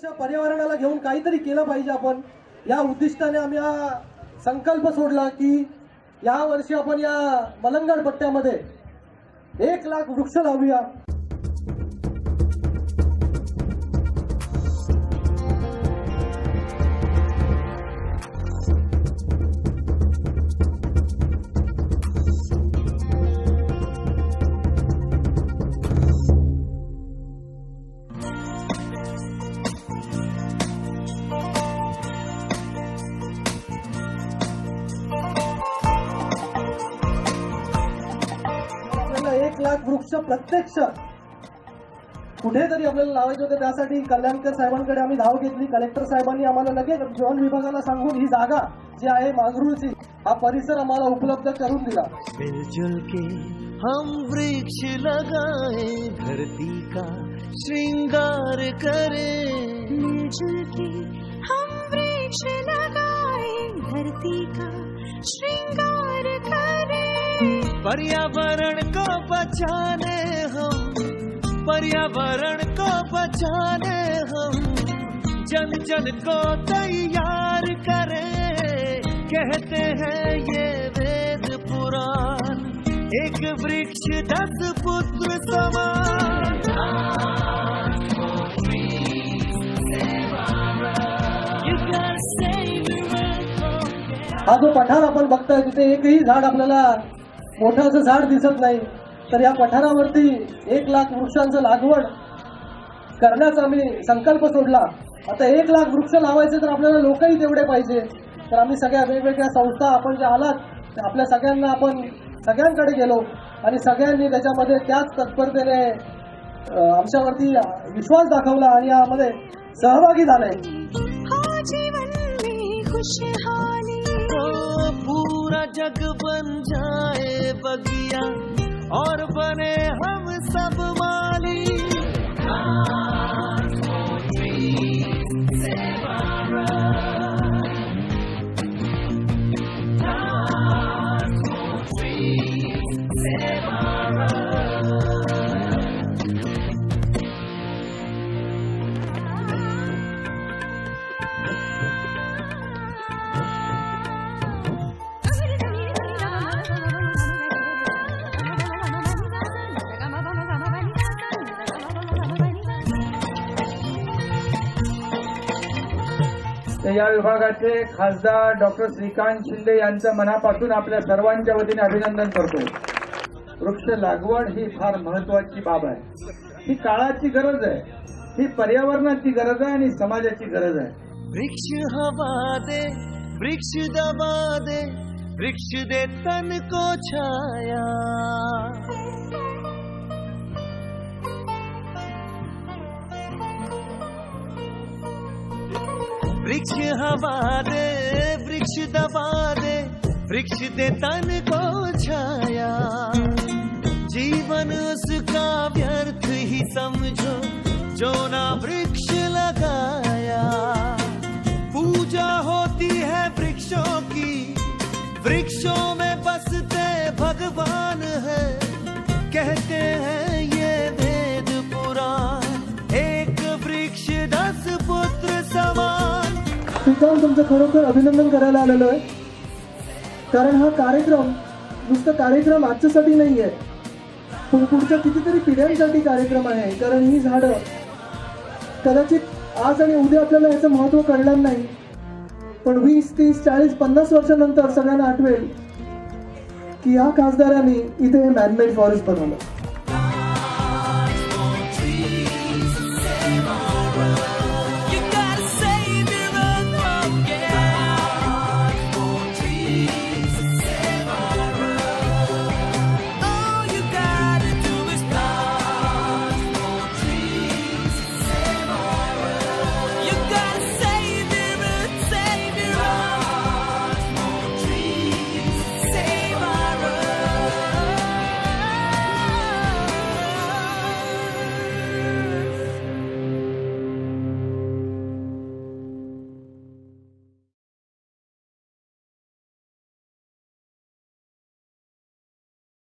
वर्ष पर्यावरणाला घेऊन काहीतरी केलं पाहिजे आपण या उद्दिष्टाने आम्ही हा संकल्प सोडला की या वर्षी आपण या मलंगड पट्ट्यामध्ये 1 लाख वृक्ष लावूया। आपल्याला 1 लाख वृक्ष प्रत्यक्ष कुठेतरी आपल्याला लावायचे होते। त्यासाठी कल्याणकर साहेबांकडे आम्ही धाव घेतली। कलेक्टर साहेबांनी आम्हाला लगेच वन विभागाला सांगून ही जागा जी आहे मांगरूळची हा परिसर आम्हाला उपलब्ध करून दिला। मिलजुल के हम वृक्ष लगाए, धरती का श्रृंगार करें। मिलजुल के हम वृक्ष लगाए, धरती का श्रृंगार करें। पर्यावरण को बचाने हम, पर्यावरण को बचाने हम जन जन को तैयार करें। कहते हैं ये वेद पुराण, एक वृक्ष 10 पुत्र समान। हा जो पठार आपण बघताय तिथे एकही झाड आपल्याला मोठं असं झाड दिसत नाही। तर या पठारावरती 1 लाख वृक्षांचं लागवड करण्याचा आम्ही संकल्प सोडला। आता 1 लाख वृक्ष लावायचे तर आपल्याला लोकही तेवढे पाहिजे। तर आम्ही सगळ्या वेगवेगळ्या संस्था आपण जे आलात आपल्या सगळ्यांना आपण सगळ्यांकडे गेलो आणि सगळ्यांनी त्याच्यामध्ये त्याच तत्परतेने आमच्यावरती विश्वास दाखवला आणि यामध्ये सहभागी झाले। जीवन में खुशहाली, पूरा जग बन जाए बगिया और बने हम सब माली। या विभागाचे खासदार डॉक्टर श्रीकांत शिंदे यांचं मनापासून आपल्या सर्वांच्या वतीने अभिनंदन करतो। वृक्ष लागवड ही फार महत्वाची बाब आहे। ही काळाची गरज आहे, ही पर्यावरणाची गरज आहे आणि समाजाची गरज आहे। वृक्ष हवा दे, वृक्ष दबा दे, वृक्ष दे तन को छाया। वृक्ष हवा दे, वृक्ष दबा दे, वृक्ष दे तन को छाया। जीवन उसका व्यर्थ ही समझो जो ना वृक्ष लगाया। पूजा होती है वृक्षों की, वृक्षों में बसते भगवान है। कहते हैं ये वेद पुराण, एक वृक्ष 10 पुत्र समान। श्रीकांत तुमचं खरोखर अभिनंदन करायला आलेलो आहे, कारण हा कार्यक्रम नुसतं कार्यक्रम आजच्यासाठी नाही आहे, पण पुढच्या कितीतरी पिढ्यांसाठी कार्यक्रम आहे। कारण ही झाडं कदाचित आज आणि उद्या आपल्याला याचं महत्त्व कळणार नाही, पण 20, 30, 40, 50 वर्षानंतर सगळ्यांना आठवेल की या खासदारांनी इथे हे मॅनमेड फॉरेस्ट बनवलं।